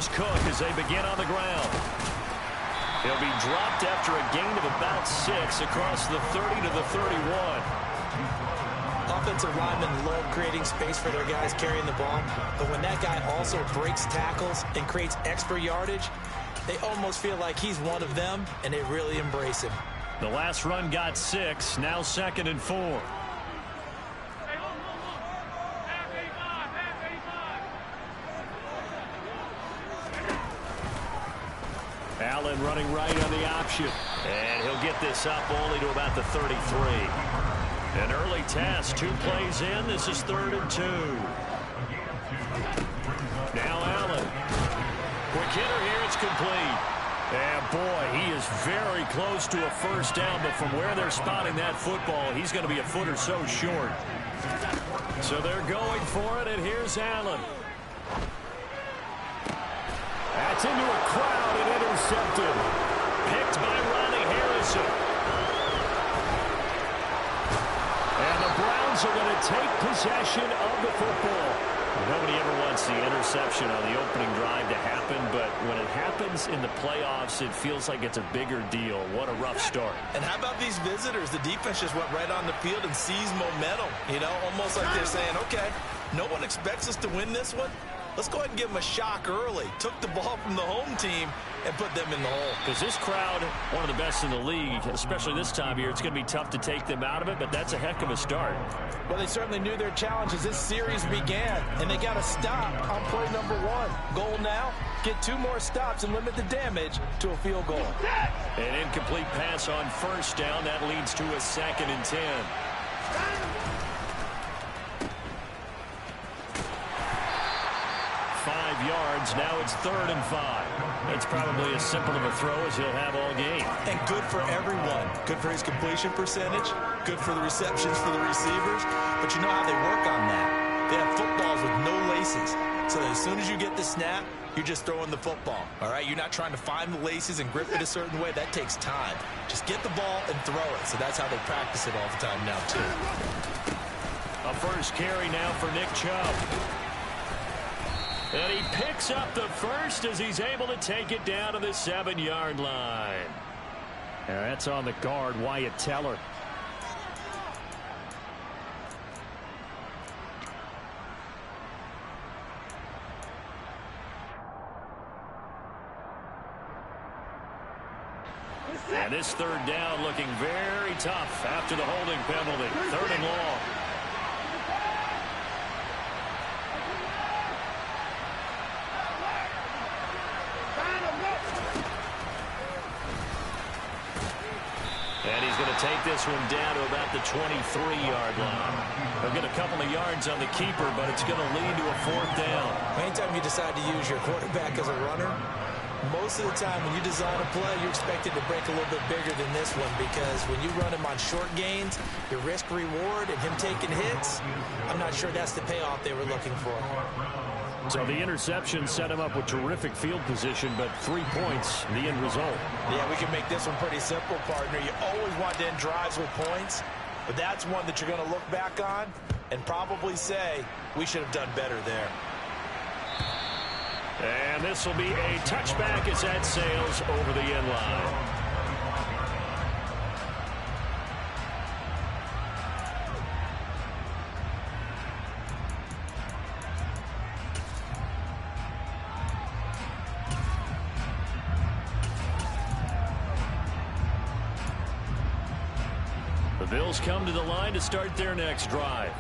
numbers cook as they begin on the ground. He'll be dropped after a gain of about 6 across the 30 to the 31. Offensive linemen love creating space for their guys carrying the ball, but when that guy also breaks tackles and creates extra yardage, they almost feel like he's one of them, and they really embrace him. The last run got 6, now 2nd and 4. Allen running right on the option. And he'll get this up only to about the 33. An early test, 2 plays in. This is 3rd and 2. Now Allen. Quick hitter here, it's complete. And boy, he is very close to a first down, but from where they're spotting that football, he's going to be a foot or so short. So they're going for it, and here's Allen. That's into a crowd and intercepted. Picked by Ronnie Harrison. And the Browns are going to take possession of the football. Nobody ever wants the interception on the opening drive to happen, but when it happens in the playoffs, it feels like it's a bigger deal. What a rough start. And how about these visitors? The defense just went right on the field and seized momentum. You know, almost like they're saying, okay, no one expects us to win this one. Let's go ahead and give them a shock early. Took the ball from the home team and put them in the hole. Because this crowd, one of the best in the league, especially this time of year, it's going to be tough to take them out of it, but that's a heck of a start. Well, they certainly knew their challenge as this series began, and they got to stop on play number 1. Goal now, get 2 more stops and limit the damage to a field goal. An incomplete pass on first down. That leads to a 2nd and 10. 5 yards. Now it's 3rd and 5. It's probably as simple of a throw as he'll have all game. And good for everyone. Good for his completion percentage. Good for the receptions for the receivers. But you know how they work on that. They have footballs with no laces. So that as soon as you get the snap, you're just throwing the football. All right? You're not trying to find the laces and grip it a certain way. That takes time. Just get the ball and throw it. So that's how they practice it all the time now, too. A first carry now for Nick Chubb. And he picks up the first as he's able to take it down to the 7-yard line. And that's on the guard, Wyatt Teller. And this 3rd down looking very tough after the holding penalty. 3rd and long. And he's going to take this one down to about the 23-yard line. They'll get a couple of yards on the keeper, but it's going to lead to a 4th down. Anytime you decide to use your quarterback as a runner, most of the time when you design a play, you expect it to break a little bit bigger than this one, because when you run him on short gains, your risk-reward and him taking hits, I'm not sure that's the payoff they were looking for. So the interception set him up with terrific field position, but 3 points, the end result. Yeah, we can make this one pretty simple, partner. You always want to end drives with points, but that's one that you're going to look back on and probably say, we should have done better there. And this will be a touchback as that sails over the end line. The Bills come to the line to start their next drive.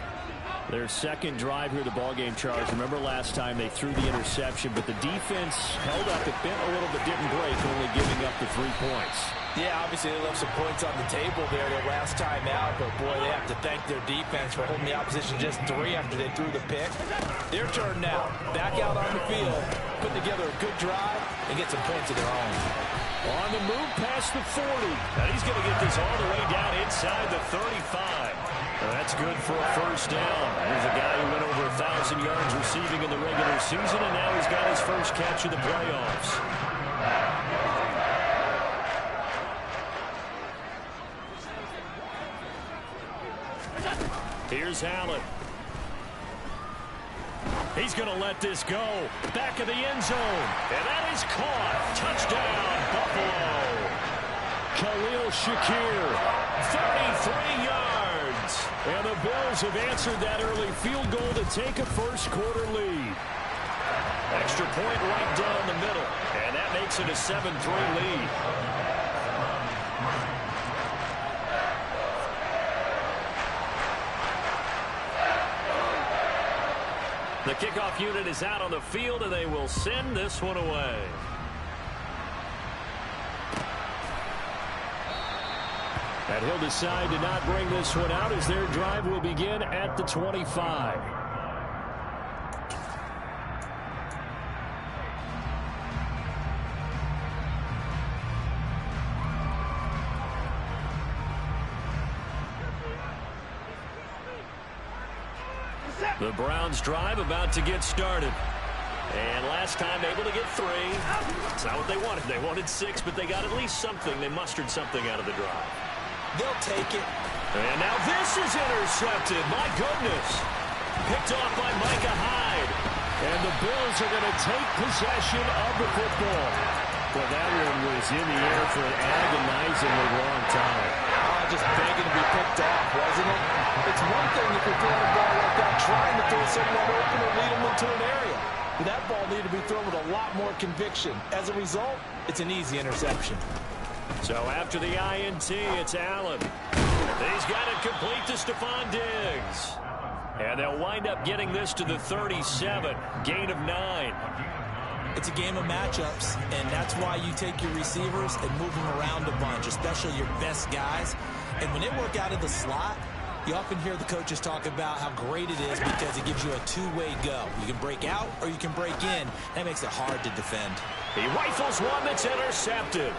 Their 2nd drive here, the ballgame, Charles. Remember last time they threw the interception, but the defense held up. It bent a little but didn't break, only giving up the 3 points. Yeah, obviously they left some points on the table there that last time out, but boy, they have to thank their defense for holding the opposition just 3 after they threw the pick. Their turn now. Back out on the field, put together a good drive, and get some points of their own. On the move past the 40. And he's going to get this all the way down inside the 35. That's good for a first down. Here's a guy who went over 1,000 yards receiving in the regular season, and now he's got his first catch of the playoffs. Here's Allen. He's going to let this go. Back of the end zone. And that is caught. Touchdown, Buffalo. Khalil Shakir, 33 yards. And the Bills have answered that early field goal to take a first-quarter lead. Extra point right down the middle. And that makes it a 7-3 lead. The kickoff unit is out on the field, and they will send this one away. And he'll decide to not bring this one out as their drive will begin at the 25. The Browns drive about to get started. And last time able to get 3. It's not what they wanted. They wanted 6, but they got at least something. They mustered something out of the drive. They'll take it. And now this is intercepted. My goodness. Picked off by Micah Hyde. And the Bills are going to take possession of the football. Well, that one was in the air for an agonizingly long time. Just begging to be picked off, wasn't it? It's one thing if you're throwing a ball like that, trying to throw someone open or lead them into an area. But that ball needed to be thrown with a lot more conviction. As a result, it's an easy interception. So after the INT, it's Allen. He's got it complete to Stephon Diggs. And they'll wind up getting this to the 37. Gain of 9. It's a game of matchups, and that's why you take your receivers and move them around a bunch, especially your best guys. And when they work out of the slot, you often hear the coaches talk about how great it is because it gives you a two-way go. You can break out or you can break in. That makes it hard to defend. He rifles one that's intercepted.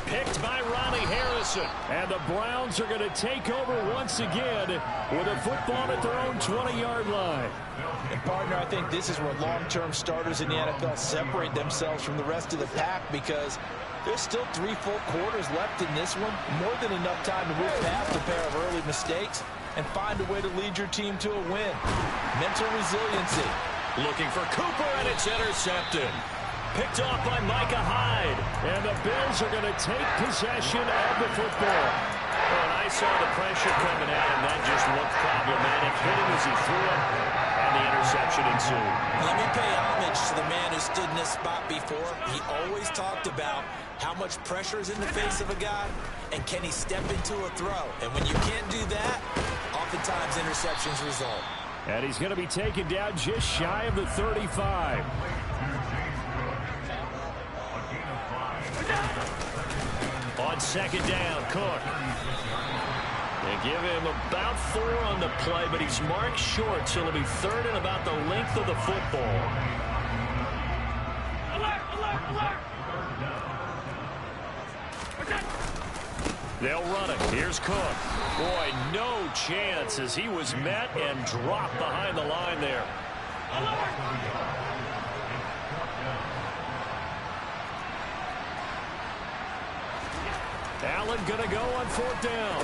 Picked by Ronnie Harrison. And the Browns are going to take over once again with a football at their own 20-yard line. And, partner, I think this is where long-term starters in the NFL separate themselves from the rest of the pack because there's still 3 full quarters left in this one. More than enough time to move past a pair of early mistakes and find a way to lead your team to a win. Mental resiliency. Looking for Cooper, and it's intercepted. Picked off by Micah Hyde. And the Bills are going to take possession of the football. Oh, and I saw the pressure coming at him. That just looked problematic. Hit him as he threw it, and the interception ensued. Let me pay homage to the man who stood in this spot before. He always talked about how much pressure is in the face of a guy, and can he step into a throw. And when you can't do that, oftentimes interceptions result. And he's going to be taken down just shy of the 35. On second down, Cook. They give him about 4 on the play, but he's marked short, so it'll be 3rd and about the length of the football. They'll run it. Here's Cook. Boy, no chance as he was met and dropped behind the line there. Allen going to go on 4th down.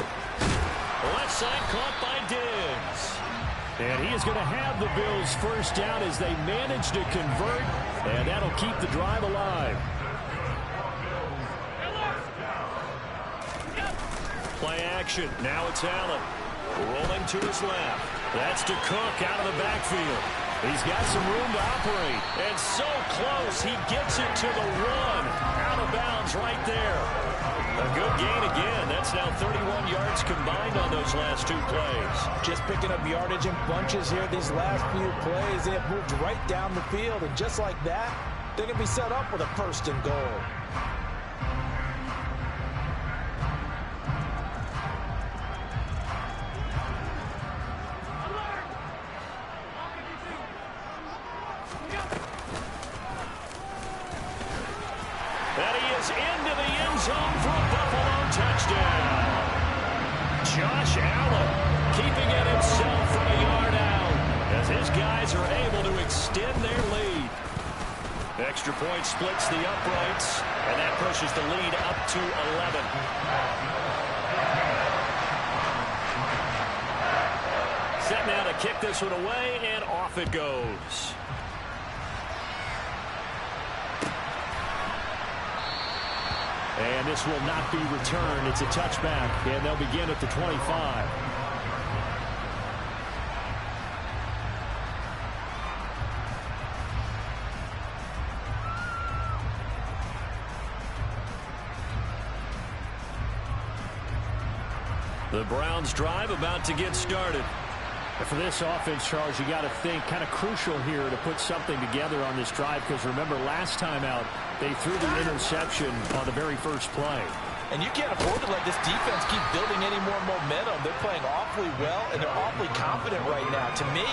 Left side caught by Diggs. And he is going to have the Bills first down as they manage to convert, and that'll keep the drive alive. Play action. Now it's Allen. Rolling to his left. That's to Cook out of the backfield. He's got some room to operate. And so close, he gets it to the 1. Out of bounds right there. A good gain again. That's now 31 yards combined on those last 2 plays. Just picking up yardage in bunches here these last few plays. They have moved right down the field. And just like that, they're going to be set up with a 1st and goal. Into the end zone for a Buffalo touchdown. Josh Allen keeping it himself from a yard out as his guys are able to extend their lead. Extra point splits the uprights, and that pushes the lead up to 11. Set now to to kick this one away, and off it goes. And this will not be returned. It's a touchback, and they'll begin at the 25. The Browns drive about to get started. And for this offense, Charles, you got to think kind of crucial here to put something together on this drive, because remember last time out they threw the interception on the very first play. And you can't afford to let this defense keep building any more momentum. They're playing awfully well, and they're awfully confident right now. To me,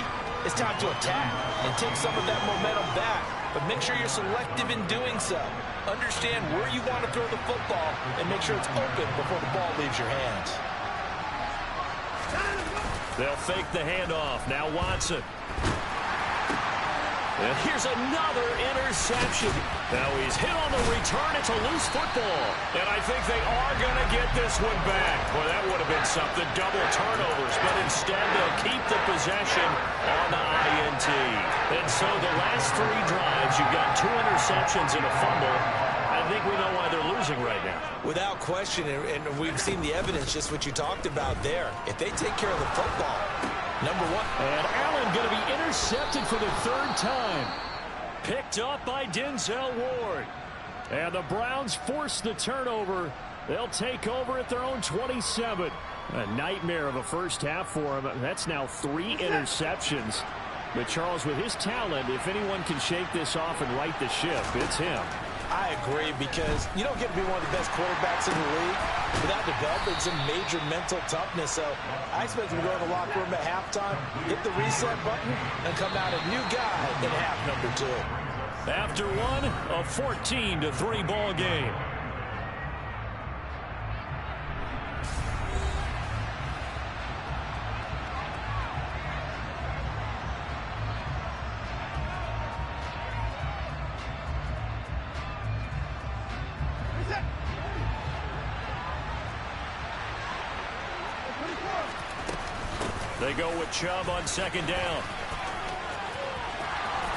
it's time to attack and take some of that momentum back. But make sure you're selective in doing so. Understand where you want to throw the football and make sure it's open before the ball leaves your hands. They'll fake the handoff. Now Watson. And here's another interception. Now he's hit on the return. It's a loose football. And I think they are going to get this one back. Boy, that would have been something. Double turnovers. But instead, they'll keep the possession on the INT. And so the last three drives, you've got 2 interceptions and a fumble. I think we know why they're losing right now. Without question, and we've seen the evidence, just what you talked about there. If they take care of the football, number one. And Allen going to be intercepted for the 3rd time. Picked up by Denzel Ward. And the Browns force the turnover. They'll take over at their own 27. A nightmare of a first half for him. That's now 3 interceptions. But Charles, with his talent, if anyone can shake this off and right the ship, it's him. I agree, because you don't get to be one of the best quarterbacks in the league without developing some major mental toughness. So I expect him to go in the locker room at halftime, hit the reset button, and come out a new guy in half number 2. After one, a 14-3 ball game. They go with Chubb on 2nd down.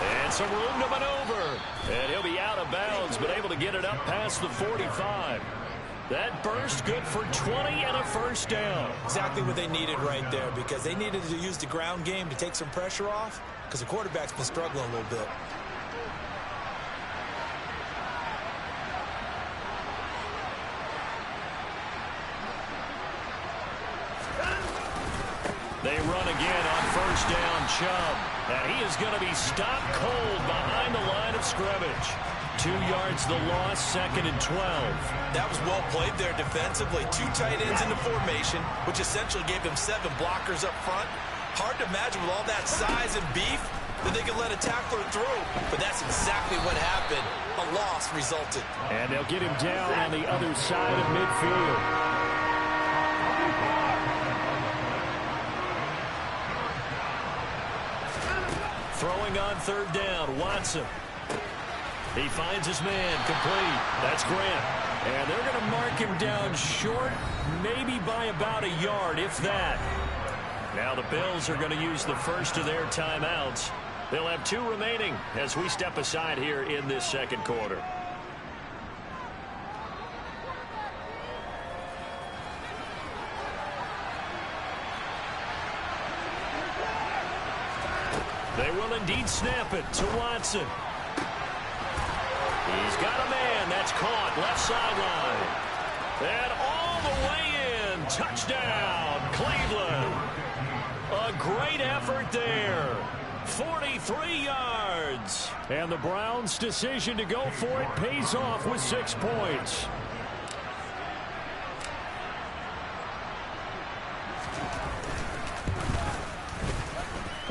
And some room to maneuver. And he'll be out of bounds, but able to get it up past the 45. That burst good for 20 and a 1st down. Exactly what they needed right there, because they needed to use the ground game to take some pressure off, because the quarterback's been struggling a little bit. They run again on 1st down, Chubb. And he is going to be stopped cold behind the line of scrimmage. 2 yards the loss, 2nd and 12. That was well played there defensively. 2 tight ends in the formation, which essentially gave them 7 blockers up front. Hard to imagine with all that size and beef that they could let a tackler through. But that's exactly what happened. A loss resulted. And they'll get him down on the other side of midfield. Throwing on 3rd down, Watson. He finds his man, complete. That's Grant. And they're going to mark him down short, maybe by about a yard, if that. Now the Bills are going to use the first of their timeouts. They'll have 2 remaining as we step aside here in this 2nd quarter. They will indeed snap it to Watson. He's got a man. That's caught. Left sideline. And all the way in. Touchdown, Cleveland. A great effort there. 43 yards. And the Browns' decision to go for it pays off with 6 points.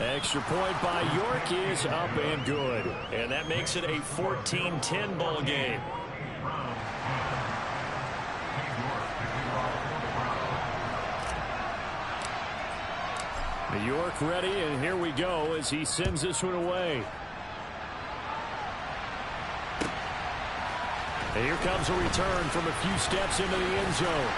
Extra point by York is up and good. And that makes it a 14-10 ball game. York ready, and here we go as he sends this one away. And here comes a return from a few steps into the end zone.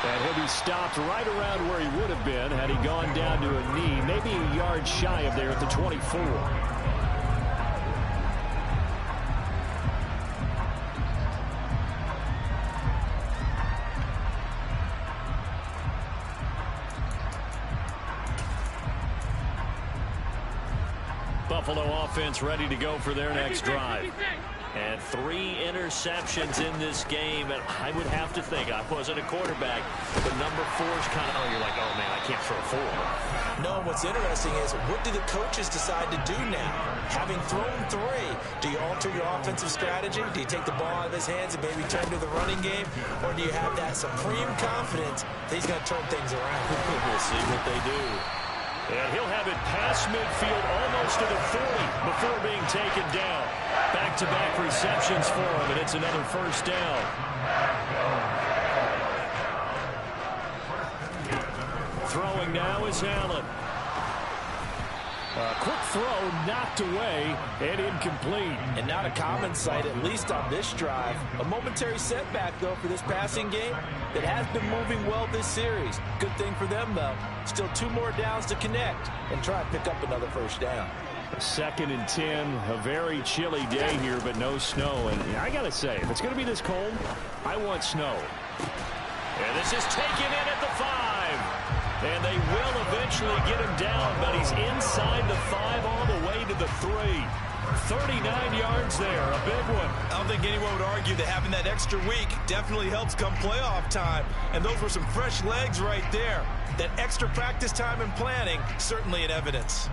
And he'll be stopped right around where he would have been had he gone down to a knee, maybe a yard shy of there at the 24. Buffalo offense ready to go for their next drive. And 3 interceptions in this game, and I would have to think, I wasn't a quarterback, but number 4 is kind of, you're like, oh man, I can't throw 4. No, what's interesting is, what do the coaches decide to do now? Having thrown 3, do you alter your offensive strategy? Do you take the ball out of his hands and maybe turn to the running game? Or do you have that supreme confidence that he's going to turn things around? We'll see what they do. And he'll have it past midfield almost to the 40 before being taken down. Back-to-back receptions for him, and it's another first down. Throwing now is Allen. A quick throw knocked away and incomplete. And not a common sight, at least on this drive. A momentary setback, though, for this passing game that has been moving well this series. Good thing for them, though. Still 2 more downs to connect and try and pick up another first down. 2nd and 10, a very chilly day here, but no snow. And I got to say, if it's going to be this cold, I want snow. And this is taken in at the 5. And they will eventually get him down, but he's inside the 5 all the way to the 3. 39 yards there, a big one. I don't think anyone would argue that having that extra week definitely helps come playoff time. And those were some fresh legs right there. That extra practice time and planning, certainly in evidence.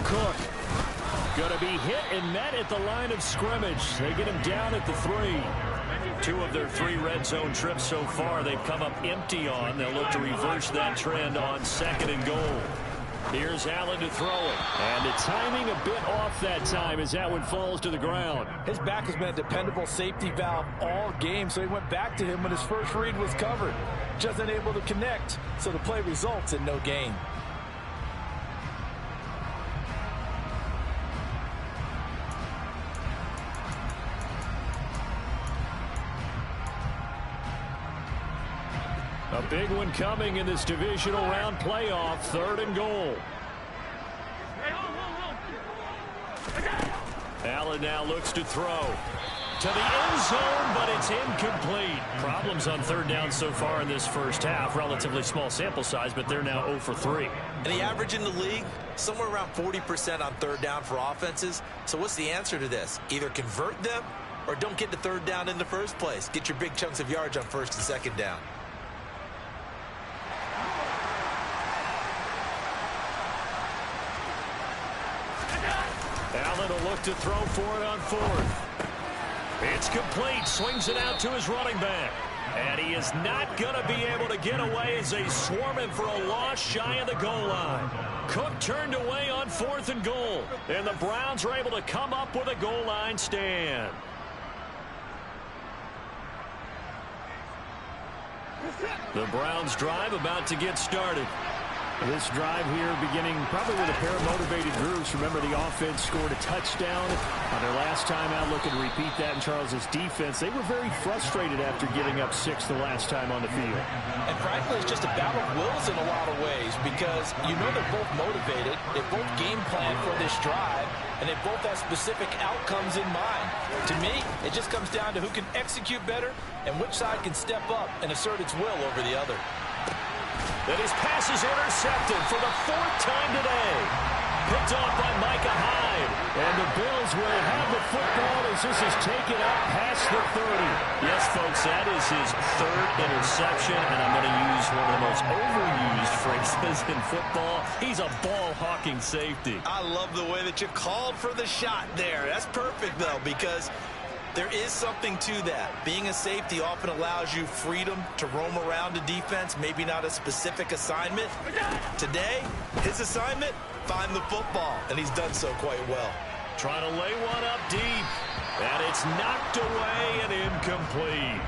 Cook going to be hit and met at the line of scrimmage. They get him down at the 3. 2 of their 3 red zone trips so far they've come up empty on. They'll look to reverse that trend on 2nd and goal. Here's Allen to throw it. And the timing a bit off that time as that one falls to the ground. His back has been a dependable safety valve all game, so he went back to him when his first read was covered. Just unable to connect, so the play results in no gain. A big one coming in this divisional round playoff. 3rd and goal. Allen now looks to throw to the end zone, but it's incomplete. Problems on 3rd down so far in this first half. Relatively small sample size, but they're now 0 for 3. And the average in the league, somewhere around 40% on 3rd down for offenses. So what's the answer to this? Either convert them or don't get to 3rd down in the first place. Get your big chunks of yards on 1st and 2nd down. Allen will look to throw for it on 4th. It's complete. Swings it out to his running back. And he is not going to be able to get away as they swarm him for a loss shy of the goal line. Cook turned away on 4th and goal. And the Browns are able to come up with a goal line stand. The Browns drive about to get started. This drive here beginning probably with a pair of motivated groups. Remember, the offense scored a touchdown on their last time out. Looking to repeat that in Charles's defense. They were very frustrated after giving up 6 the last time on the field. And frankly, it's just a battle of wills in a lot of ways because you know they're both motivated. They both game plan for this drive, and they both have specific outcomes in mind. To me, it just comes down to who can execute better and which side can step up and assert its will over the other. And his pass is intercepted for the 4th time today. Picked off by Micah Hyde. And the Bills will have the football as this is taken up past the 30. Yes, folks, that is his 3rd interception. And I'm going to use one of the most overused phrases in football. He's a ball-hawking safety. I love the way that you called for the shot there. That's perfect, though, because there is something to that. Being a safety often allows you freedom to roam around a defense, maybe not a specific assignment. Today, his assignment, find the football, and he's done so quite well. Trying to lay one up deep, and it's knocked away and incomplete.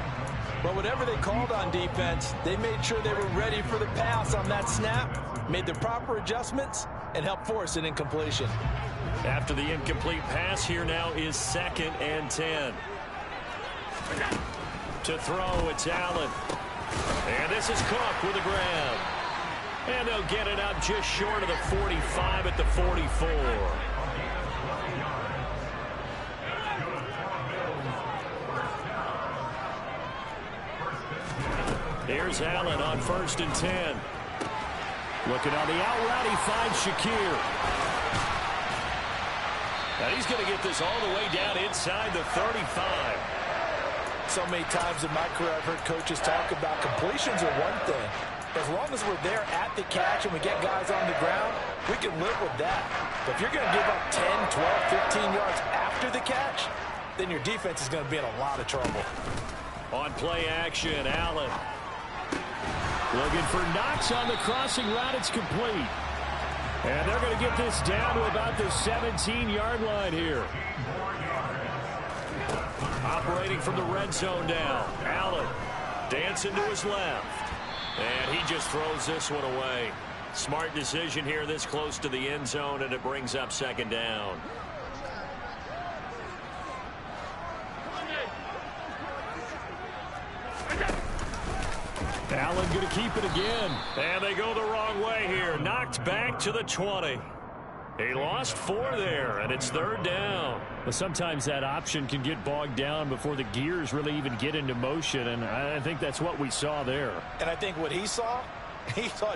But whatever they called on defense, they made sure they were ready for the pass on that snap. made the proper adjustments, and helped force an incompletion. After the incomplete pass, here now is 2nd and 10. To throw, it's Allen. And this is Cook with a grab. And they'll get it up just short of the 45 at the 44. Here's Allen on 1st and 10. Looking on the out route, he finds Shakir. Now he's going to get this all the way down inside the 35. So many times in my career I've heard coaches talk about completions are one thing. As long as we're there at the catch and we get guys on the ground, we can live with that. But if you're going to give up 10, 12, 15 yards after the catch, then your defense is going to be in a lot of trouble. On play action, Allen. Looking for Knox on the crossing route. It's complete. And they're going to get this down to about the 17-yard line here. Operating from the red zone now. Allen dancing to his left. And he just throws this one away. Smart decision here this close to the end zone, and it brings up 2nd down. Allen going to keep it again. And they go the wrong way here. Knocked back to the 20. He lost 4 there, and it's 3rd down. But sometimes that option can get bogged down before the gears really even get into motion, and I think that's what we saw there. And I think what he saw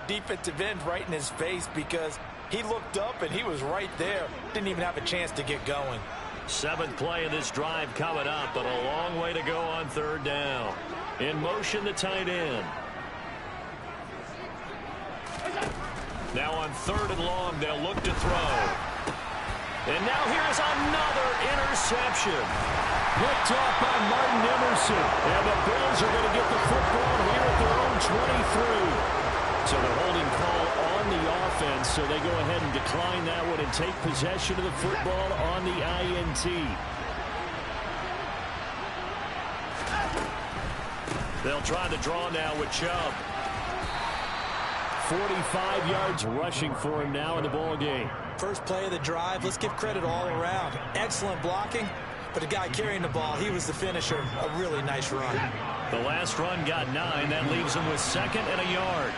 defensive end right in his face, because he looked up and he was right there. Didn't even have a chance to get going. 7th play of this drive coming up, but a long way to go on 3rd down. In motion, the tight end. Now on 3rd and long, they'll look to throw. And now here's another interception. Picked off by Martin Emerson. And the Bills are going to get the football here at their own 23. So they're holding call on the offense, so they go ahead and decline that one and take possession of the football on the INT. They'll try the draw now with Chubb. 45 yards rushing for him now in the ball game. First play of the drive, let's give credit all around. Excellent blocking, but the guy carrying the ball, he was the finisher. A really nice run. The last run got 9. That leaves him with 2nd and a yard.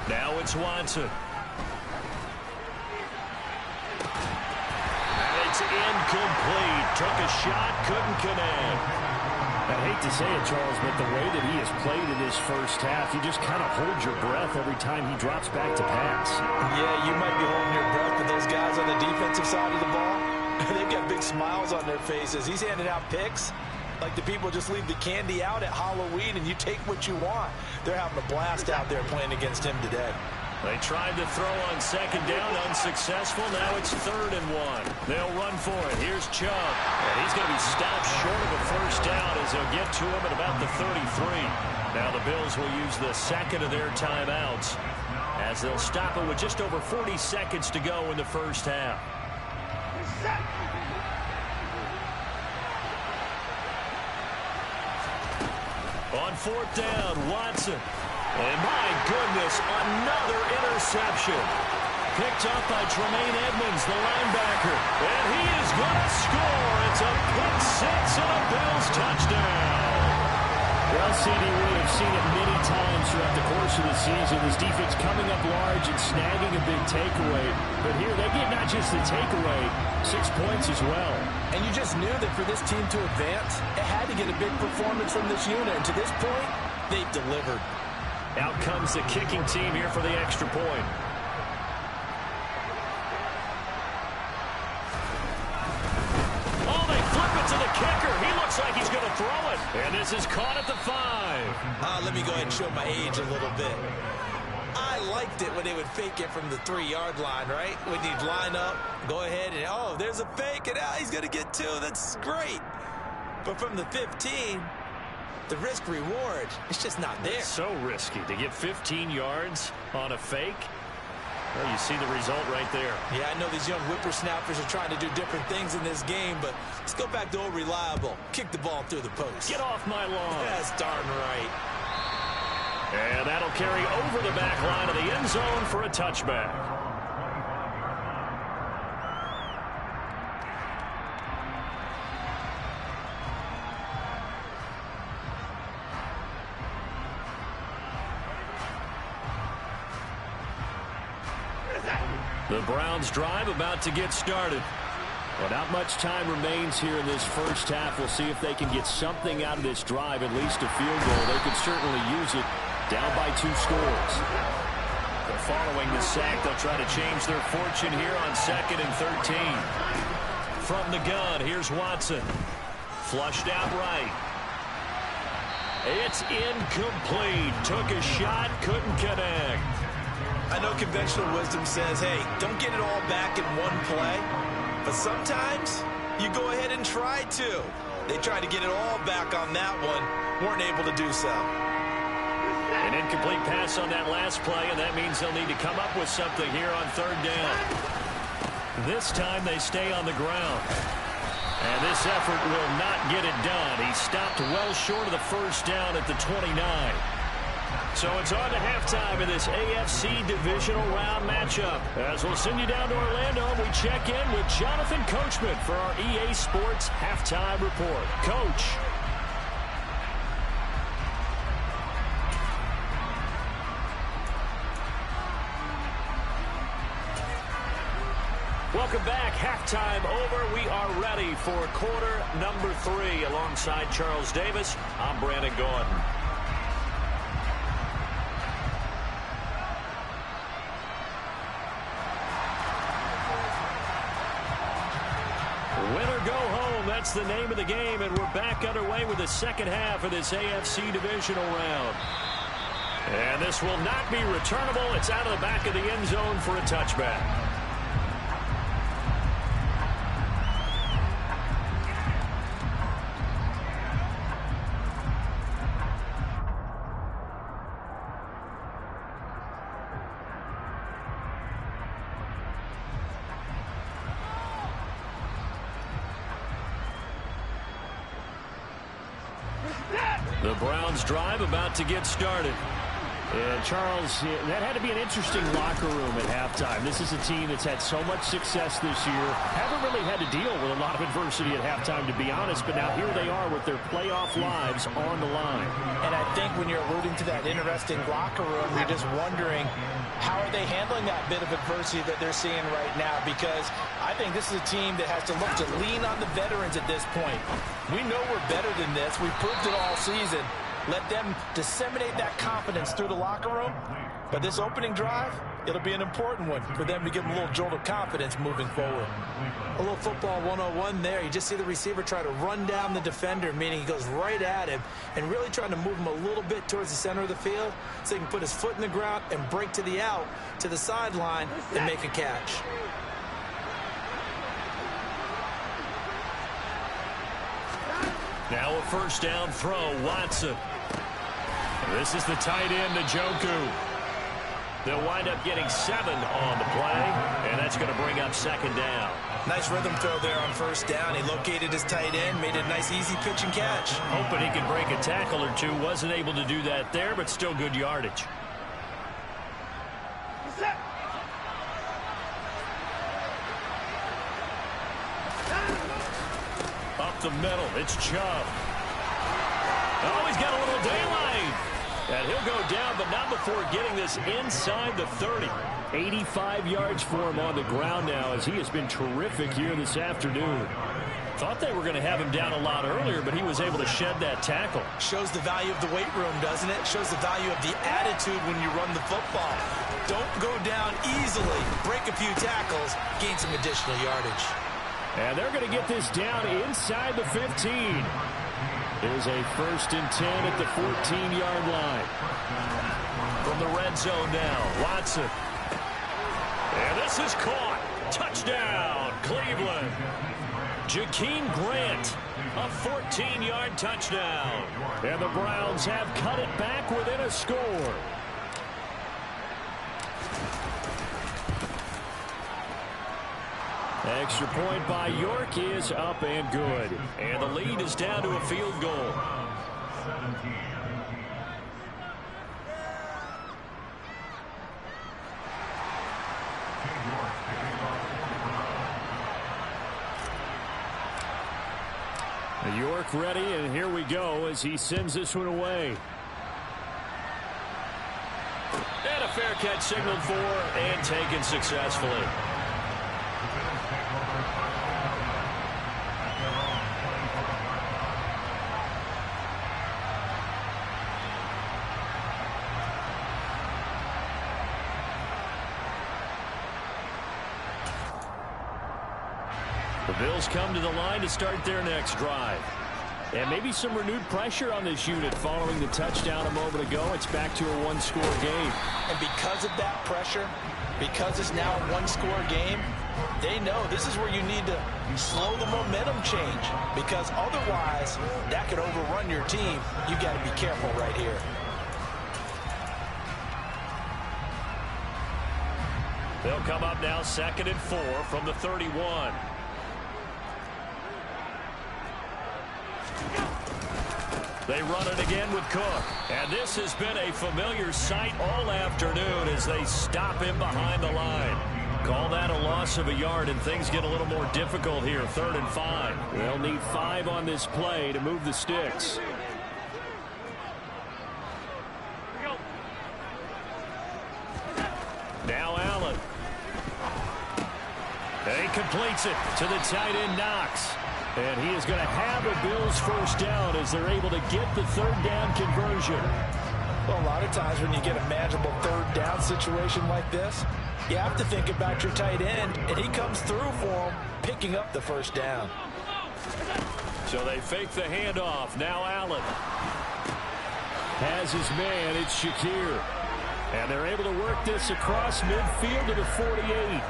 Now it's Watson. It's incomplete. Took a shot, couldn't connect. I hate to say it, Charles, but the way that he has played in this first half, you just kind of hold your breath every time he drops back to pass. Yeah, you might be holding your breath, but those guys on the defensive side of the ball, they've got big smiles on their faces. He's handing out picks like the people just leave the candy out at Halloween and you take what you want. They're having a blast out there playing against him today. They tried to throw on 2nd down, unsuccessful. Now it's 3rd and 1. They'll run for it. Here's Chubb. And he's going to be stopped short of a first down as they'll get to him at about the 33. Now the Bills will use the 2nd of their timeouts as they'll stop it with just over 40 seconds to go in the first half. On 4th down, Watson. And my goodness, another interception. Picked up by Tremaine Edmonds, the linebacker. And he is going to score. It's a pick 6 and a Bills touchdown. Well, CD, we have seen it many times throughout the course of the season. This defense coming up large and snagging a big takeaway. But here, they get not just the takeaway, 6 points as well. And you just knew that for this team to advance, it had to get a big performance from this unit. And to this point, they've delivered. Out comes the kicking team here for the extra point. Oh, they flip it to the kicker. He looks like he's going to throw it. And this is caught at the 5. Let me go ahead and show my age a little bit. I liked it when they would fake it from the 3-yard line, right? When you'd line up, go ahead and, oh, there's a fake, and he's going to get 2. That's great. But from the 15... the risk-reward, it's just not there. So risky to get 15 yards on a fake. Well, you see the result right there. Yeah, I know these young whippersnappers are trying to do different things in this game, but let's go back to old reliable. Kick the ball through the post. Get off my lawn. That's darn right. And that'll carry over the back line of the end zone for a touchback. The Browns drive about to get started. Well, not much time remains here in this first half. We'll see if they can get something out of this drive, at least a field goal. They could certainly use it. Down by 2 scores. But following the sack, they'll try to change their fortune here on 2nd and 13. From the gun, here's Watson. Flushed out right. It's incomplete. Took a shot, couldn't connect. I know conventional wisdom says, hey, don't get it all back in one play. But sometimes you go ahead and try to. They tried to get it all back on that one. Weren't able to do so. An incomplete pass on that last play, and that means they'll need to come up with something here on 3rd down. This time they stay on the ground. And this effort will not get it done. He stopped well short of the first down at the 29. So it's on to halftime in this AFC divisional round matchup. As we'll send you down to Orlando, we check in with Jonathan Coachman for our EA Sports Halftime Report. Coach. Welcome back. Halftime over. We are ready for quarter number 3. Alongside Charles Davis, I'm Brandon Gordon. Win or go home, that's the name of the game, and we're back underway with the second half of this AFC divisional round. And this will not be returnable. It's out of the back of the end zone for a touchback. The Browns drive about to get started. And Charles, that had to be an interesting locker room at halftime. This is a team that's had so much success this year. Haven't really had to deal with a lot of adversity at halftime, to be honest. But now here they are with their playoff lives on the line. And I think when you're alluding to that interesting locker room, you're just wondering, how are they handling that bit of adversity that they're seeing right now? Because I think this is a team that has to look to lean on the veterans at this point. We know we're better than this. We've proved it all season. Let them disseminate that confidence through the locker room. But this opening drive, it'll be an important one for them to give them a little jolt of confidence moving forward. A little football 101 there. You just see the receiver try to run down the defender, meaning he goes right at him and really trying to move him a little bit towards the center of the field so he can put his foot in the ground and break to the out, to the sideline, and make a catch. Now a first down throw, Watson. This is the tight end, Njoku. They'll wind up getting 7 on the play, and that's going to bring up 2nd down. Nice rhythm throw there on first down. He located his tight end, made a nice easy pitch and catch. Hoping he could break a tackle or two. Wasn't able to do that there, but still good yardage. Up the middle, it's Chubb. Oh, he's got a little daylight. And he'll go down, but not before getting this inside the 30. 85 yards for him on the ground now, as he has been terrific here this afternoon. Thought they were going to have him down a lot earlier, but he was able to shed that tackle. Shows the value of the weight room, doesn't it? Shows the value of the attitude when you run the football. Don't go down easily. Break a few tackles, gain some additional yardage. And they're going to get this down inside the 15. There's a 1st and 10 at the 14-yard line. From the red zone now, Watson. And this is caught. Touchdown, Cleveland. Jakeem Grant, a 14-yard touchdown. And the Browns have cut it back within a score. Extra point by York is up and good. And the lead is down to a field goal. York ready, and here we go as he sends this one away. And a fair catch signaled for and taken successfully. The Bills come to the line to start their next drive. And maybe some renewed pressure on this unit following the touchdown a moment ago. It's back to a one-score game. And because of that pressure, because it's now a one-score game, they know this is where you need to slow the momentum change, because otherwise that could overrun your team. You've got to be careful right here. They'll come up now 2nd and 4 from the 31. They run it again with Cook. And this has been a familiar sight all afternoon as they stop him behind the line. Call that a loss of a yard, and things get a little more difficult here. 3rd and 5. They'll need 5 on this play to move the sticks. Now Allen. And he completes it to the tight end, Knox. And he is going to have a Bills first down as they're able to get the 3rd down conversion. Well, a lot of times when you get a manageable 3rd down situation like this, you have to think about your tight end, and he comes through for him, picking up the first down. So they fake the handoff. Now Allen has his man. It's Shakir. And they're able to work this across midfield to the 48.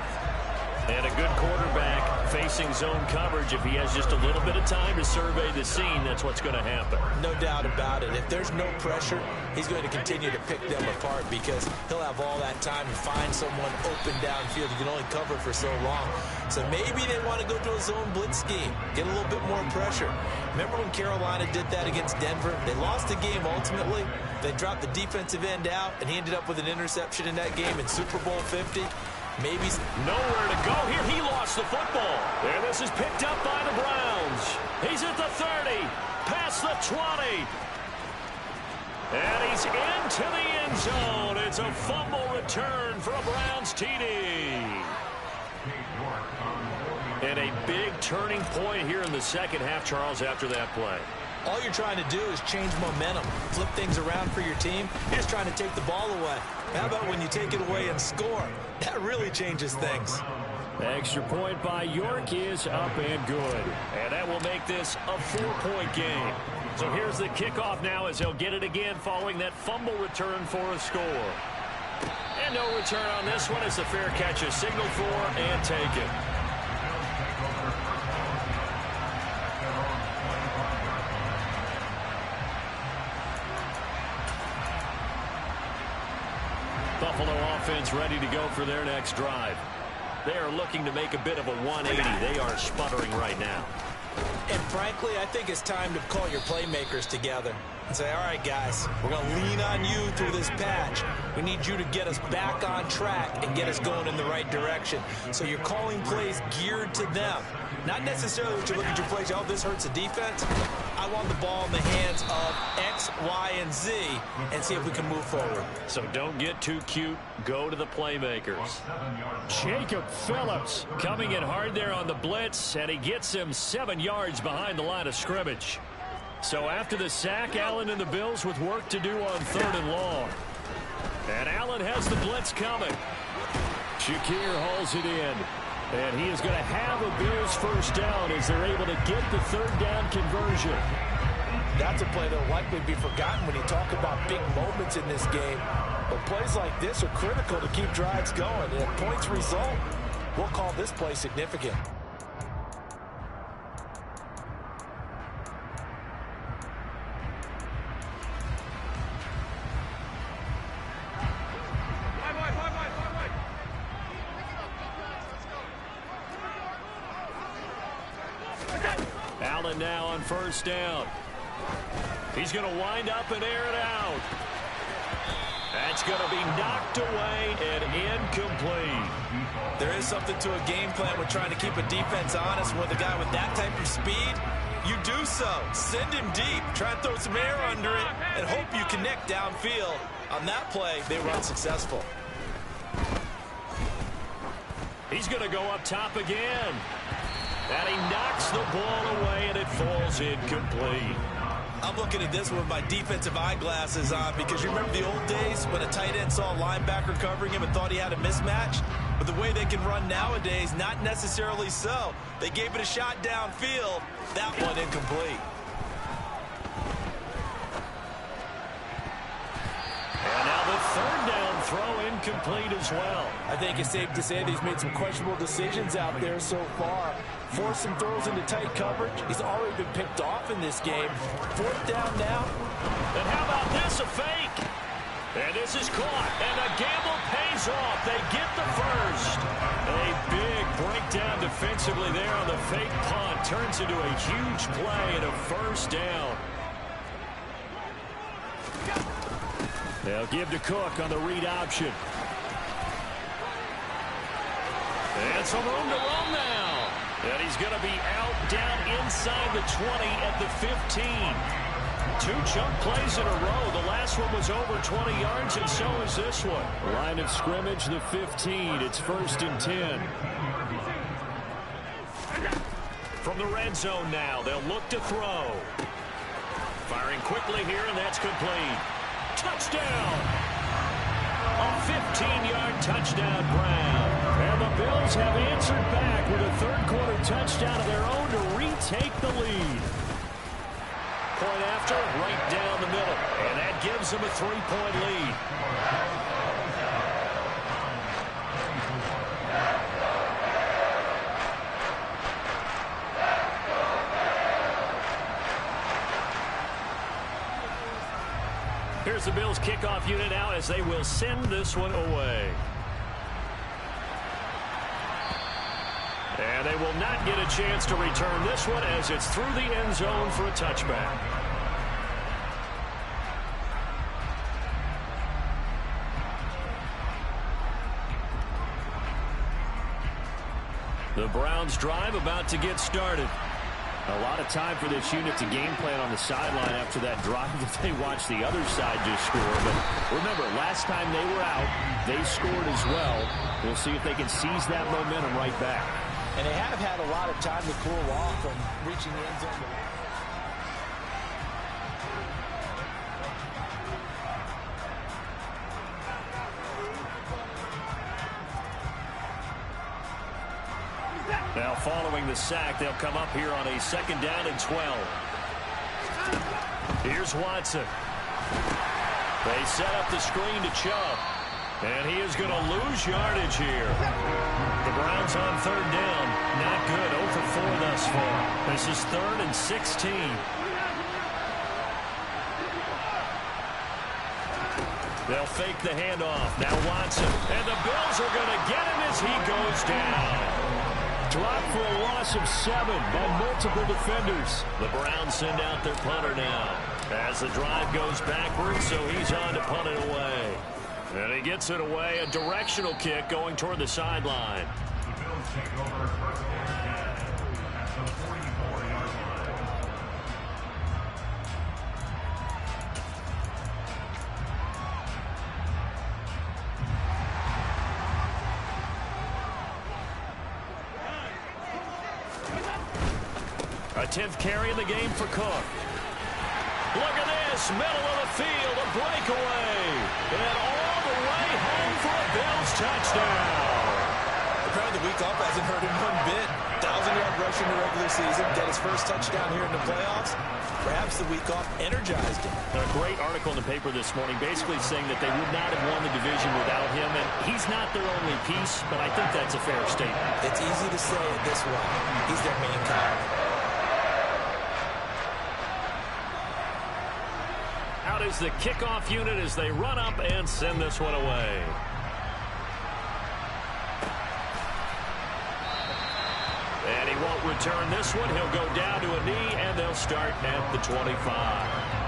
And a good quarterback facing zone coverage. If he has just a little bit of time to survey the scene, that's what's going to happen. No doubt about it. If there's no pressure, he's going to continue to pick them apart because he'll have all that time to find someone open downfield. He can only cover for so long. So maybe they want to go to a zone blitz scheme, get a little bit more pressure. Remember when Carolina did that against Denver? They lost the game ultimately. They dropped the defensive end out, and he ended up with an interception in that game in Super Bowl 50. Maybe nowhere to go here. He lost the football. And this is picked up by the Browns. He's at the 30, past the 20. And he's into the end zone. It's a fumble return for a Browns TD. And a big turning point here in the second half, Charles, after that play. All you're trying to do is change momentum, flip things around for your team. You're just trying to take the ball away. How about when you take it away and score? That really changes things. Extra point by York is up and good. And that will make this a 4-point game. So here's the kickoff now as he'll get it again following that fumble return for a score. And no return on this one as the fair catch is signaled for and taken. Buffalo offense ready to go for their next drive. They are looking to make a bit of a 180. They are sputtering right now. And frankly, I think it's time to call your playmakers together and say, all right, guys, we're going to lean on you through this patch. We need you to get us back on track and get us going in the right direction. So you're calling plays geared to them. Not necessarily what you look at your plays, oh, this hurts the defense. I want the ball in the hands of X, Y, and Z and see if we can move forward. So don't get too cute. Go to the playmakers. Jacob Phillips coming in hard there on the blitz, and he gets him 7 yards behind the line of scrimmage. So after the sack, Allen and the Bills with work to do on 3rd and long. And Allen has the blitz coming. Shakir hauls it in. And he is going to have a Bills first down as they're able to get the 3rd down conversion. That's a play that will likely be forgotten when you talk about big moments in this game. But plays like this are critical to keep drives going. And if points result, we'll call this play significant. Allen now on first down. He's going to wind up and air it out. That's going to be knocked away and incomplete. There is something to a game plan with trying to keep a defense honest. With a guy with that type of speed, you do so. Send him deep. Try and throw some air under it and hope you connect downfield. On that play, they were unsuccessful. He's going to go up top again. And he knocks the ball away, and it falls incomplete. I'm looking at this with my defensive eyeglasses on because you remember the old days when a tight end saw a linebacker covering him and thought he had a mismatch? But the way they can run nowadays, not necessarily so. They gave it a shot downfield. That one incomplete. And now the third down throw incomplete as well. I think it's safe to say that he's made some questionable decisions out there so far. Forced some throws into tight coverage. He's already been picked off in this game. Fourth down now. And how about this, a fake? And this is caught, and the gamble pays off. They get the first. A big breakdown defensively there on the fake punt. Turns into a huge play and a first down. They'll give to Cook on the read option. And some room to run now. And he's going to be out down inside the 20 at the 15. Two chunk plays in a row. The last one was over 20 yards, and so is this one. Line of scrimmage, the 15. It's 1st and 10. From the red zone now, they'll look to throw. Firing quickly here, and that's complete. Touchdown! A 15-yard touchdown, Brown. And the Bills have answered back with a third-quarter touchdown of their own to retake the lead. Point after, right down the middle. And that gives them a 3-point lead. Here's the Bills kickoff unit now as they will send this one away. And they will not get a chance to return this one as it's through the end zone for a touchback. The Browns drive about to get started. A lot of time for this unit to game plan on the sideline after that drive that they watched the other side just score. But remember, last time they were out, they scored as well. We'll see if they can seize that momentum right back. And they have had a lot of time to cool off from reaching the end zone. Now following the sack, they'll come up here on a 2nd down and 12. Here's Watson. They set up the screen to Chubb. And he is going to lose yardage here. The Browns on 3rd down. Not good. 0 for 4 thus far. This is 3rd and 16. They'll fake the handoff. Now Watson. And the Bills are going to get him as he goes down. Dropped for a loss of 7 by multiple defenders. The Browns send out their punter now. As the drive goes backwards, so he's on to punt it away. And he gets it away, a directional kick going toward the sideline. The Bills take over 1st and 10 at the 44-yard line. A 10th carry in the game for Cook. Look at this, middle of the field, a breakaway. And all the way home for a Bills touchdown. Apparently the week off hasn't hurt him one bit. 1,000-yard rush in the regular season, get his first touchdown here in the playoffs. Perhaps the week off energized him. A great article in the paper this morning basically saying that they would not have won the division without him. And he's not their only piece, but I think that's a fair statement. It's easy to say it this way. He's their main cog. Out is the kickoff unit as they run up and send this one away. And he won't return this one. He'll go down to a knee, and they'll start at the 25.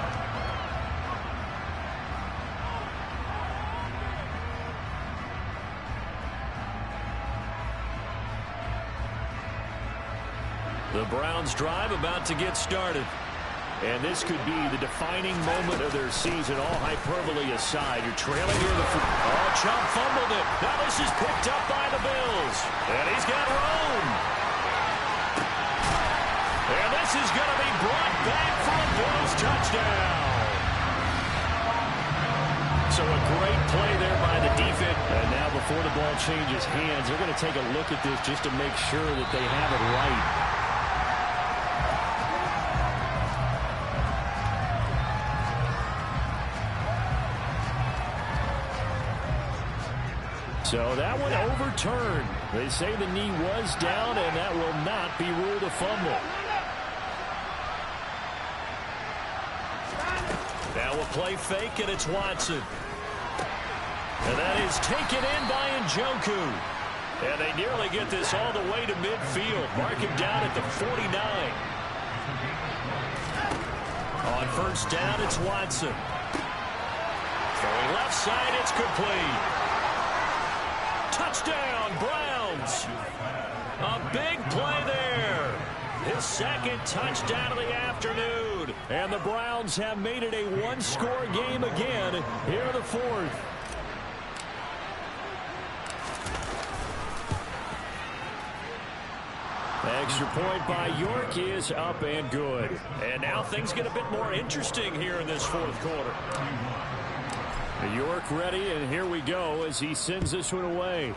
The Browns drive about to get started. And this could be the defining moment of their season, all hyperbole aside. You're trailing here. Oh, Chubb fumbled it. Now this is picked up by the Bills. And he's got room. And this is going to be brought back for a Bills touchdown. So a great play there by the defense. And now before the ball changes hands, they're going to take a look at this just to make sure that they have it right. So that one overturned. They say the knee was down, and that will not be ruled a fumble. Now a play fake, and it's Watson. And that is taken in by Njoku. And they nearly get this all the way to midfield. Mark him down at the 49. On first down, it's Watson. Throwing left side, it's complete. Touchdown, Browns. A big play there. His second touchdown of the afternoon. And the Browns have made it a one-score game again here in the fourth. Extra point by York is up and good. And now things get a bit more interesting here in this fourth quarter. York ready, and here we go as he sends this one away.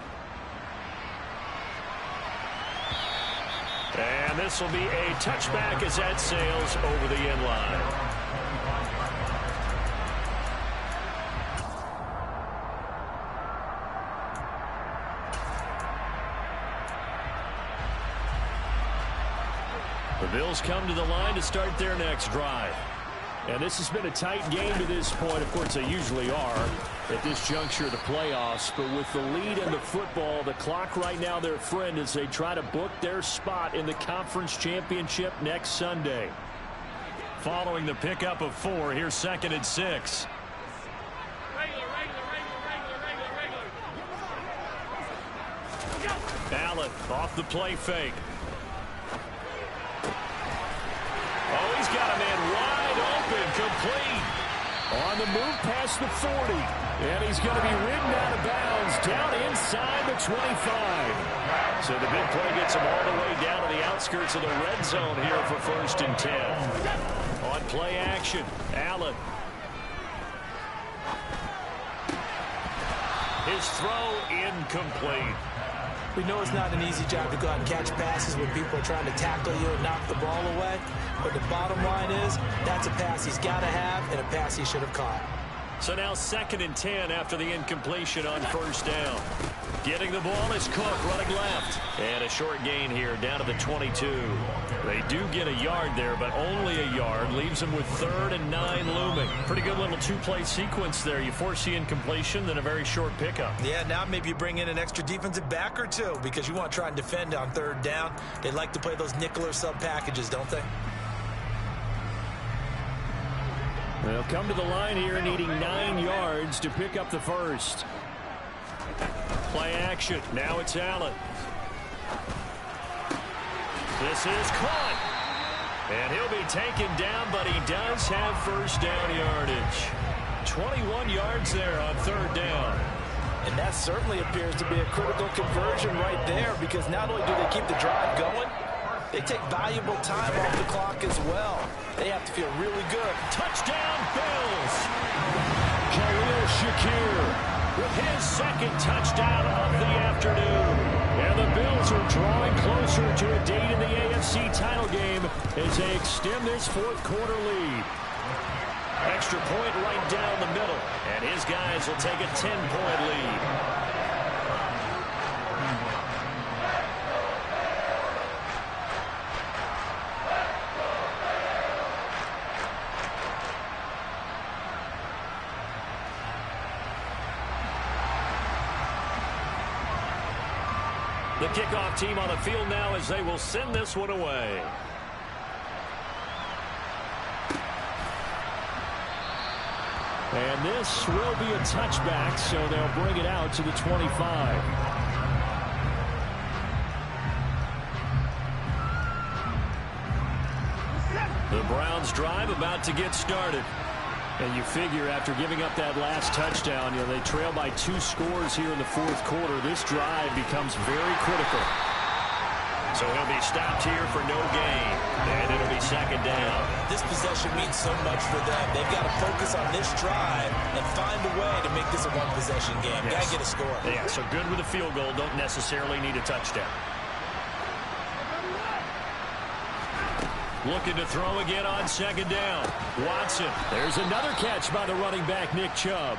And this will be a touchback as that sails over the end line. The Bills come to the line to start their next drive. And this has been a tight game to this point. Of course, they usually are at this juncture of the playoffs. But with the lead in the football, the clock right now their friend as they try to book their spot in the conference championship next Sunday. Following the pickup of 4, here's 2nd and 6. Allen off the play fake. Oh, he's got a man wide open, complete. On the move past the 40. And he's going to be ridden out of bounds down inside the 25. So the big play gets him all the way down to the outskirts of the red zone here for 1st and 10. On play action, Allen. His throw incomplete. We know it's not an easy job to go out and catch passes when people are trying to tackle you and knock the ball away. But the bottom line is, that's a pass he's got to have and a pass he should have caught. So now 2nd and 10 after the incompletion on 1st down. Getting the ball is Cook running left. And a short gain here down to the 22. They do get a yard there, but only a yard. Leaves them with 3rd and 9 looming. Pretty good little two-play sequence there. You force the incompletion, then a very short pickup. Yeah, now maybe you bring in an extra defensive back or two because you want to try and defend on 3rd down. They like to play those nickel or sub packages, don't they? They'll come to the line here needing 9 yards to pick up the first. Play action. Now it's Allen. This is caught. And he'll be taken down, but he does have 1st down yardage. 21 yards there on 3rd down. And that certainly appears to be a critical conversion right there because not only do they keep the drive going, they take valuable time off the clock as well. They have to feel really good. Touchdown, Bills! Khalil Shakir with his 2nd touchdown of the afternoon. And the Bills are drawing closer to a date in the AFC title game as they extend this 4th quarter lead. Extra point right down the middle. And his guys will take a 10-point lead. The kickoff team on the field now as they will send this one away. And this will be a touchback, so they'll bring it out to the 25. The Browns drive about to get started. And you figure after giving up that last touchdown, they trail by 2 scores here in the fourth quarter. This drive becomes very critical. So he'll be stopped here for no gain. And it'll be second down. This possession means so much for them. They've got to focus on this drive and find a way to make this a one-possession game. Yes. Got to get a score. Yeah, so good with a field goal. Don't necessarily need a touchdown. Looking to throw again on second down. Watson. There's another catch by the running back, Nick Chubb.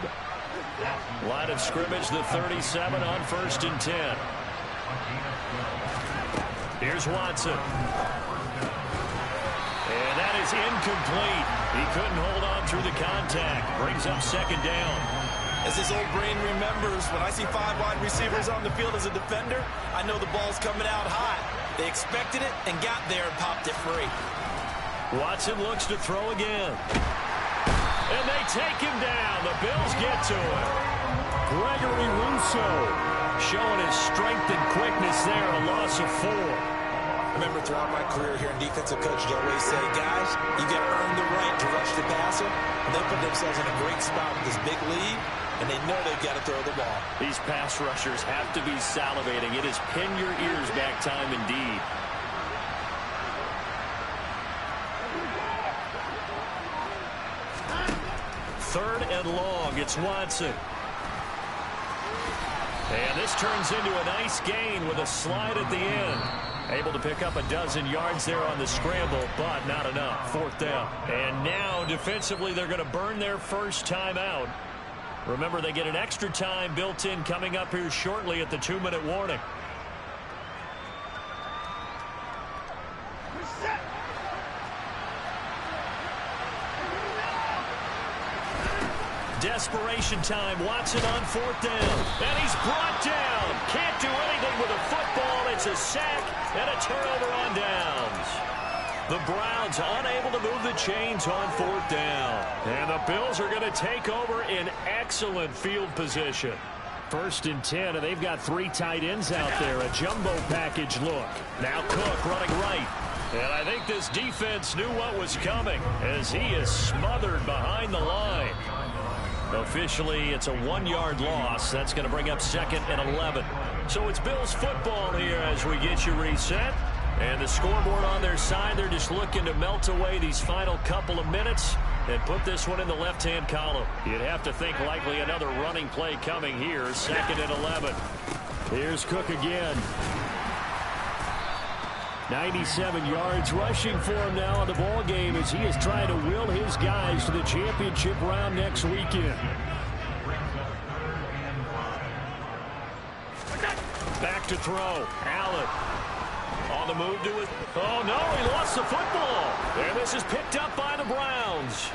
Line of scrimmage, the 37 on 1st and 10. Here's Watson. And that is incomplete. He couldn't hold on through the contact. Brings up second down. As his old brain remembers, when I see 5 wide receivers on the field as a defender, I know the ball's coming out hot. They expected it and got there and popped it free. Watson looks to throw again. And they take him down. The Bills get to him. Gregory Rousseau showing his strength and quickness there, a loss of 4. I remember throughout my career here in defensive coaches always say, guys, you got to earn the right to rush the passer. And they put themselves in a great spot with this big lead, and they know they've got to throw the ball. These pass rushers have to be salivating. It is pin your ears back time indeed. Third and long. It's Watson. And this turns into a nice gain with a slide at the end. Able to pick up a dozen yards there on the scramble, but not enough. 4th down. And now defensively they're going to burn their first time out. Remember, they get an extra time built in coming up here shortly at the 2-minute warning. Desperation time. Watson on 4th down. And he's brought down. Can't do anything with a football. It's a sack and a turnover on downs. The Browns unable to move the chains on 4th down. And the Bills are going to take over in excellent field position. 1st and 10, and they've got 3 tight ends out there. A jumbo package look. Now Cook running right. And I think this defense knew what was coming as he is smothered behind the line. Officially, it's a 1-yard loss. That's going to bring up 2nd and 11. So it's Bills football here as we get you reset. And the scoreboard on their side, they're just looking to melt away these final couple of minutes and put this one in the left-hand column. You'd have to think likely another running play coming here. 2nd and 11. Here's Cook again. 97 yards rushing for him now in the ball game as he is trying to will his guys to the championship round next weekend. Back to throw. Allen on the move to it. Oh, no, he lost the football. And this is picked up by the Browns.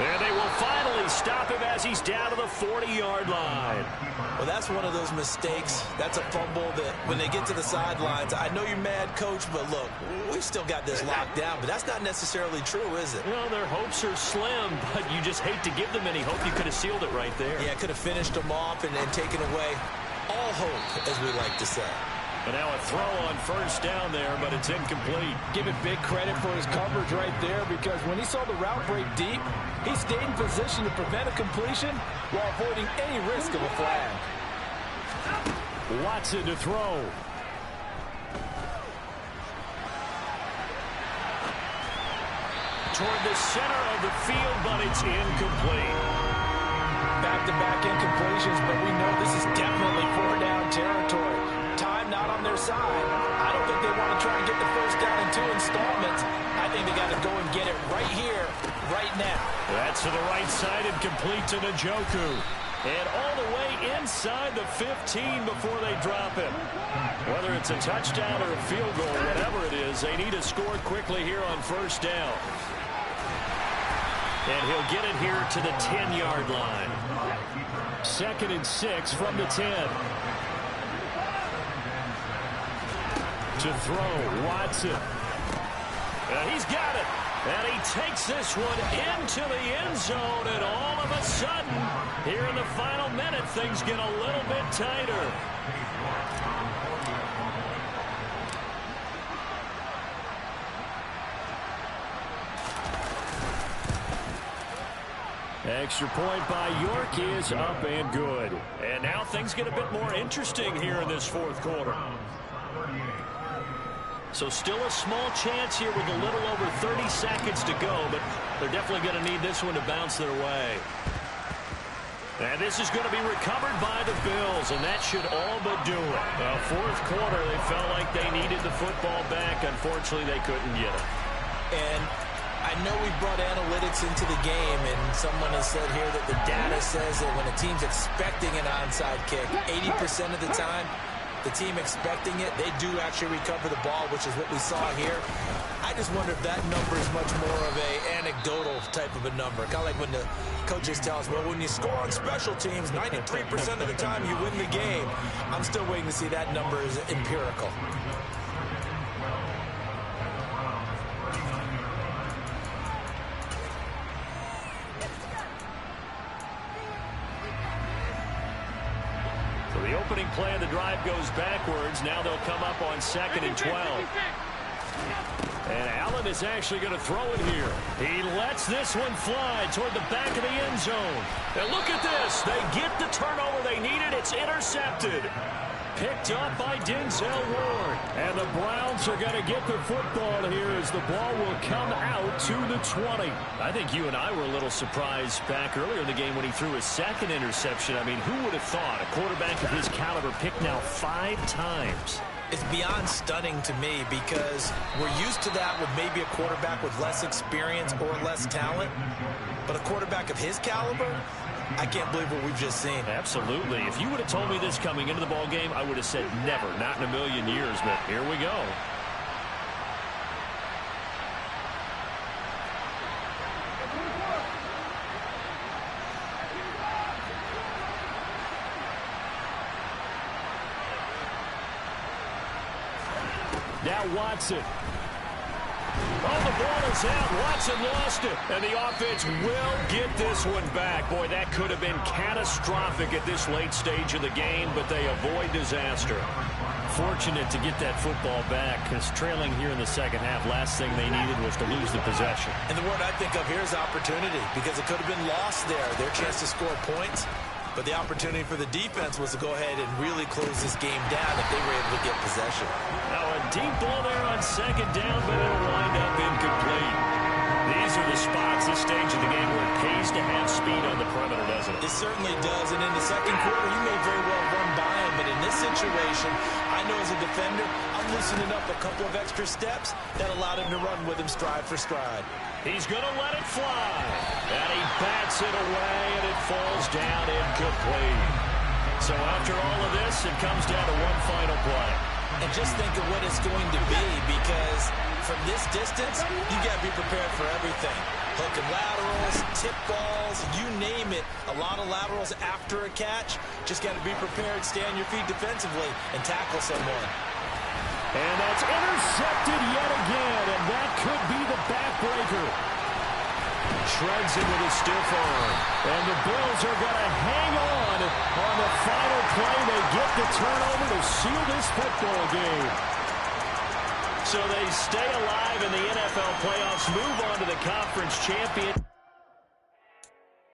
And they will finally stop him as he's down to the 40-yard line. Well, that's one of those mistakes. That's a fumble that when they get to the sidelines, I know you're mad, Coach, but look, we've still got this locked down. But that's not necessarily true, is it? Well, their hopes are slim, but you just hate to give them any hope. You could have sealed it right there. Yeah, could have finished them off and taken away all hope, as we like to say. And now a throw on 1st down there, but it's incomplete. Give it big credit for his coverage right there because when he saw the route break deep, he stayed in position to prevent a completion while avoiding any risk of a flag. Watson to throw. Toward the center of the field, but it's incomplete. Back-to-back incompletions, but we know this is definitely 4-down territory. Time not on their side. I don't think they want to try and get the first down in 2 installments. I think they got to go and get it right here, right now. That's to the right side and complete to Njoku. And all the way inside the 15 before they drop him. Whether it's a touchdown or a field goal, whatever it is, they need to score quickly here on 1st down. And he'll get it here to the 10-yard line. 2nd and 6 from the 10. To throw, Watson. He's got it. And he takes this one into the end zone. And all of a sudden, here in the final minute, things get a little bit tighter. Extra point by York is up and good. And now things get a bit more interesting here in this fourth quarter. So still a small chance here with a little over 30 seconds to go, but they're definitely going to need this one to bounce their way. And this is going to be recovered by the Bills, and that should all but do it. Fourth quarter, they felt like they needed the football back. Unfortunately, they couldn't get it. And I know we brought analytics into the game, and someone has said here that the data says that when a team's expecting an onside kick, 80% of the time, the team expecting it, they do actually recover the ball, which is what we saw here. I just wonder if that number is much more of a anecdotal type of a number. Kind of like when the coaches tell us, well, when you score on special teams, 93% of the time you win the game. I'm still waiting to see that number is empirical. So the opening play of the drive goes backwards. Now they'll come up on 2nd and 12. And Allen is actually going to throw it here. He lets this one fly toward the back of the end zone. And look at this. They get the turnover they needed. It's intercepted. Picked up by Denzel Ward. And the Browns are going to get the football here as the ball will come out to the 20. I think you and I were a little surprised back earlier in the game when he threw his second interception. I mean, who would have thought a quarterback of his caliber picked now 5 times? It's beyond stunning to me because we're used to that with maybe a quarterback with less experience or less talent. But a quarterback of his caliber, I can't believe what we've just seen. Absolutely. If you would have told me this coming into the ball game, I would have said never, not in a million years. But here we go. Now Watson. Oh, the ball is out. Watson lost it. And the offense will get this one back. Boy, that could have been catastrophic at this late stage of the game, but they avoid disaster. Fortunate to get that football back because trailing here in the second half, last thing they needed was to lose the possession. And the word I think of here is opportunity because it could have been lost there. Their chance to score points. But the opportunity for the defense was to go ahead and really close this game down if they were able to get possession. Now a deep ball there on 2nd down, but it'll wind up incomplete. These are the spots, this stage of the game, where it pays to have speed on the perimeter, doesn't it? It certainly does. And in the second quarter, he may very well run by him. But in this situation, I know as a defender, I'm loosening up a couple of extra steps that allowed him to run with him stride for stride. He's going to let it fly. And he bats it away, and it falls down incomplete. So after all of this, it comes down to one final play. And just think of what it's going to be, because from this distance, you got to be prepared for everything. Hook and laterals, tip balls, you name it. A lot of laterals after a catch. Just got to be prepared, stay on your feet defensively, and tackle someone. And that's intercepted yet again, and that could be the backbreaker. Shreds it with a stiff arm. And the Bills are going to hang on the final play. They get the turnover to seal this football game. So they stay alive in the NFL playoffs, move on to the conference champion.